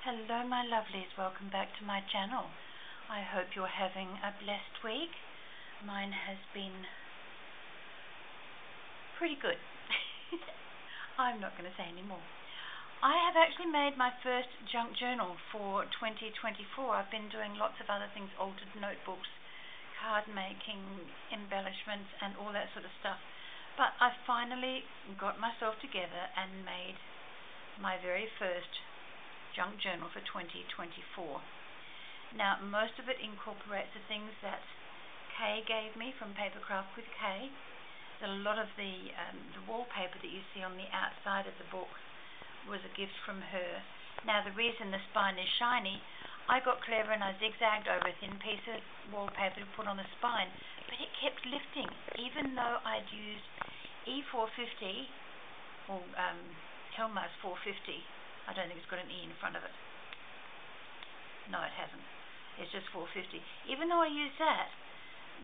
Hello my lovelies, welcome back to my channel. I hope you're having a blessed week. Mine has been pretty good. I'm not going to say any more. I have actually made my first junk journal for 2024. I've been doing lots of other things, altered notebooks, card making, embellishments and all that sort of stuff. But I finally got myself together and made my very first junk journal for 2024. Now, most of it incorporates the things that Kay gave me from Papercraft with Kay. A lot of the wallpaper that you see on the outside of the book was a gift from her. Now, the reason the spine is shiny, I got clever and I zigzagged over a thin piece of wallpaper to put on the spine, but it kept lifting, even though I'd used E450 or Helmer's 450. I don't think it's got an E in front of it. No, it hasn't. It's just 450. Even though I used that,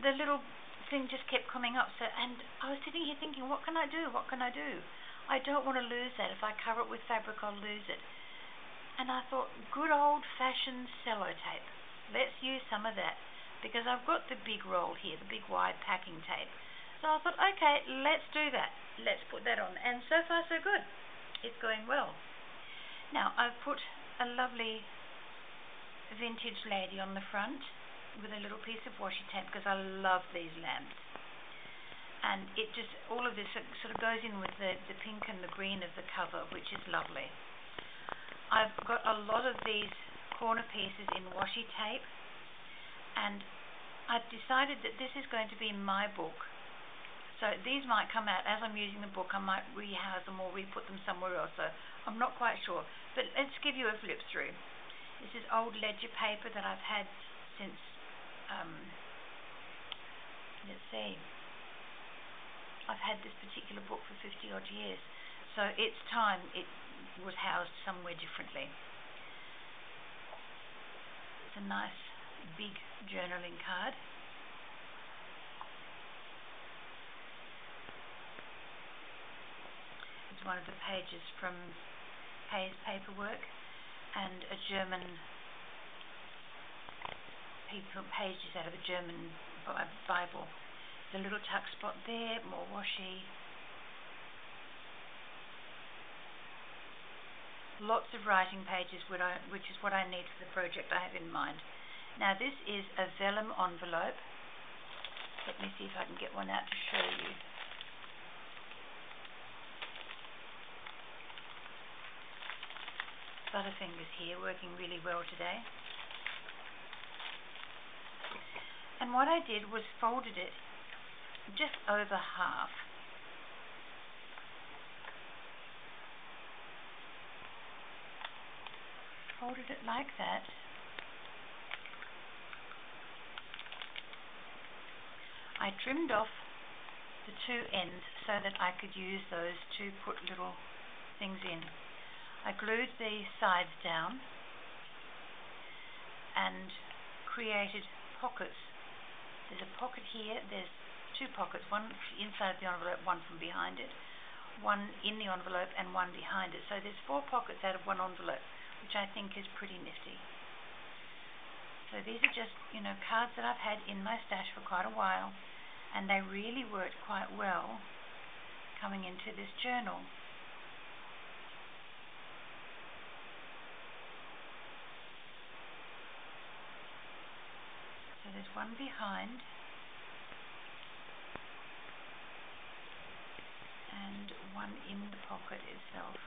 the little thing just kept coming up. And I was sitting here thinking, what can I do? What can I do? I don't want to lose that. If I cover it with fabric, I'll lose it. And I thought, good old-fashioned sellotape. Let's use some of that. Because I've got the big roll here, the big wide packing tape. So I thought, okay, let's do that. Let's put that on. And so far, so good. It's going well. Now, I've put a lovely vintage lady on the front with a little piece of washi tape because I love these lamps. And it just, all of this sort of goes in with the pink and the green of the cover, which is lovely. I've got a lot of these corner pieces in washi tape, and I've decided that this is going to be my book. So these might come out as I'm using the book. I might rehouse them or re-put them somewhere else. So I'm not quite sure. But let's give you a flip through. This is old ledger paper that I've had since, let's see, I've had this particular book for 50 odd years. So it's time it was housed somewhere differently. It's a nice big journaling card. One of the pages from Kay's paperwork and a German pages out of a German Bible. The little tuck spot there, more washi. Lots of writing pages, which is what I need for the project I have in mind. Now this is a vellum envelope. Let me see if I can get one out to show you. Butterfingers here, working really well today. And what I did was folded it just over half. Folded it like that. I trimmed off the two ends so that I could use those to put little things in. I glued the sides down and created pockets. There's a pocket here, there's two pockets, one inside of the envelope, one from behind it, one in the envelope and one behind it. So there's 4 pockets out of one envelope, which I think is pretty nifty. So these are just, cards that I've had in my stash for quite a while, and they really worked quite well coming into this journal. So there's one behind and one in the pocket itself.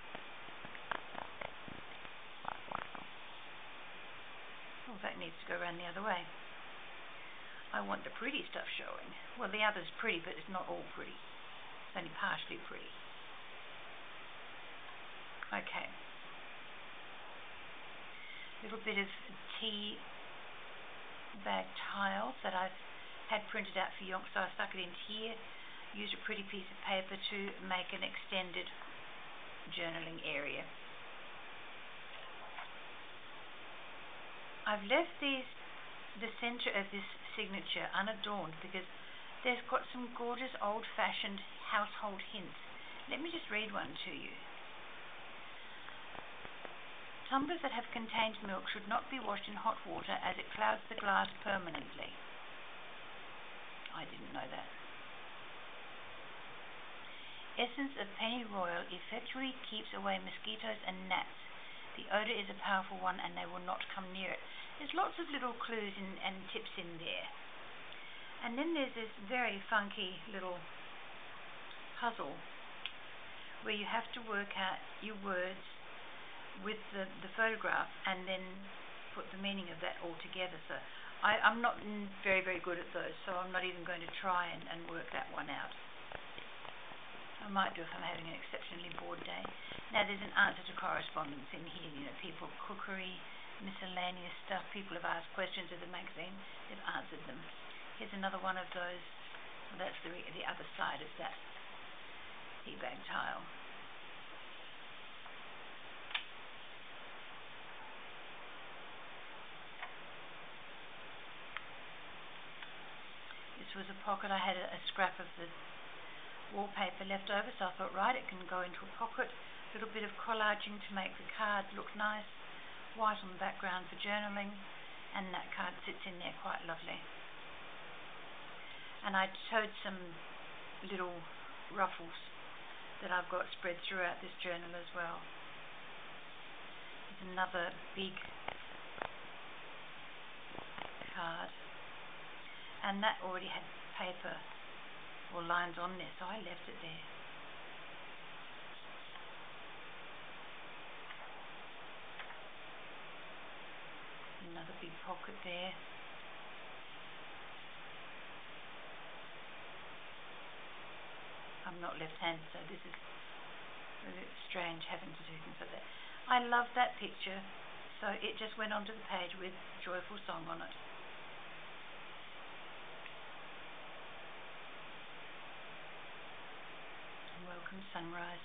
Oh, that needs to go around the other way. I want the pretty stuff showing. Well, the other's pretty, but it's not all pretty. It's only partially pretty. Okay. A little bit of tea bag tiles that I've had printed out for Junkster. I stuck it in here, used a pretty piece of paper to make an extended journaling area. I've left the center of this signature unadorned because there's got some gorgeous old-fashioned household hints. Let me just read one to you. tumblers that have contained milk should not be washed in hot water as it clouds the glass permanently. I didn't know that. Essence of pennyroyal effectually keeps away mosquitoes and gnats. The odor is a powerful one and they will not come near it. There's lots of little clues and tips in there. And then there's this very funky little puzzle where you have to work out your words with the photograph and then put the meaning of that all together. So I'm not very, very good at those, so I'm not even going to try and work that one out. I might do if I'm having an exceptionally bored day. Now there's an answer to correspondence in here, people, cookery, miscellaneous stuff. People have asked questions of the magazine, they've answered them. Here's another one of those. Well, that's the other side of that tea bag tile. This was a pocket. I had a scrap of the wallpaper left over, so I thought, right, it can go into a pocket. A little bit of collaging to make the card look nice. White on the background for journaling, and that card sits in there quite lovely. And I sewed some little ruffles that I've got spread throughout this journal as well. There's another big card, and that already had paper or lines on there, so I left it there. Another big pocket there. I'm not left-handed, so this is really strange having to do things like that. I love that picture, so it just went onto the page with Joyful Song on it. Welcome Sunrise.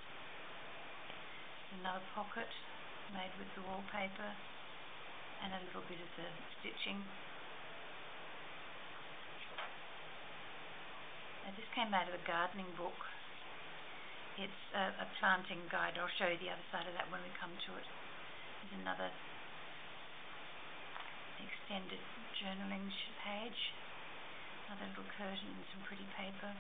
Another pocket made with the wallpaper and a little bit of the stitching. Now this came out of a gardening book. It's a planting guide. I'll show you the other side of that when we come to it. There's another extended journaling page. Another little curtain and some pretty paper.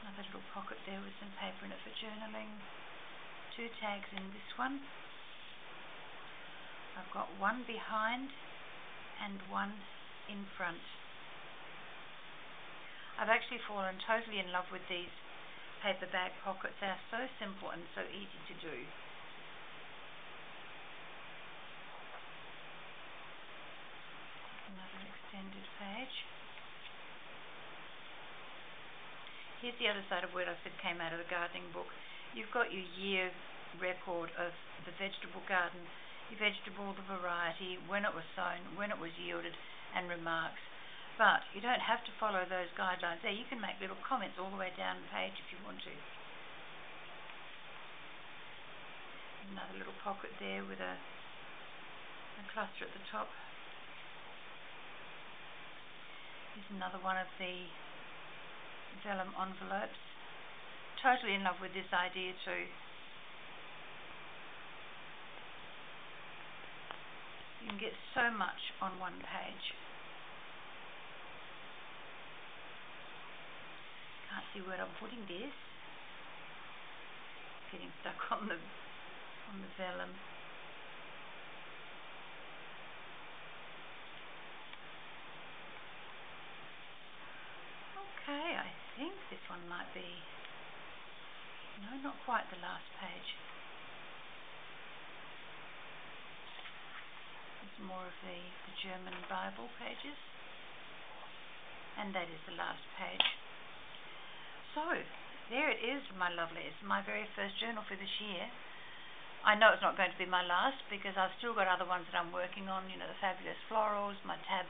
Another little pocket there with some paper in it for journaling. 2 tags in this one. I've got one behind and one in front. I've actually fallen totally in love with these paper bag pockets. They're so simple and so easy to do. Another extended page. Here's the other side of what I said came out of the gardening book. You've got your year record of the vegetable garden, your vegetable, the variety, when it was sown, when it was yielded, and remarks. But you don't have to follow those guidelines there. You can make little comments all the way down the page if you want to. Another little pocket there with a cluster at the top. Here's another one of the vellum envelopes. Totally in love with this idea too. You can get so much on one page. Can't see where I'm putting this. Getting stuck on the vellum. Okay, I think this one might be, no, not quite the last page. It's more of the German Bible pages, and that is the last page. So, there it is, my lovelies, my very first journal for this year. I know it's not going to be my last because I've still got other ones that I'm working on, the Fabulous Florals, my tab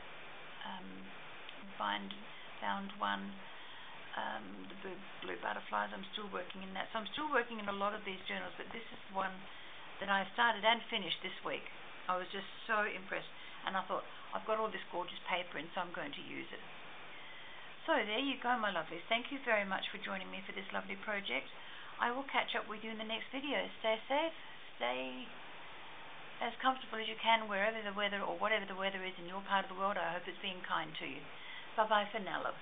found one, the blue butterflies. I'm still working in that. So I'm still working in a lot of these journals, but this is one that I started and finished this week. I was just so impressed, and I thought, I've got all this gorgeous paper in, so I'm going to use it. So there you go, my lovelies. Thank you very much for joining me for this lovely project. I will catch up with you in the next video. Stay safe, stay as comfortable as you can wherever the weather or whatever the weather is in your part of the world. I hope it's being kind to you. Bye-bye for now, love.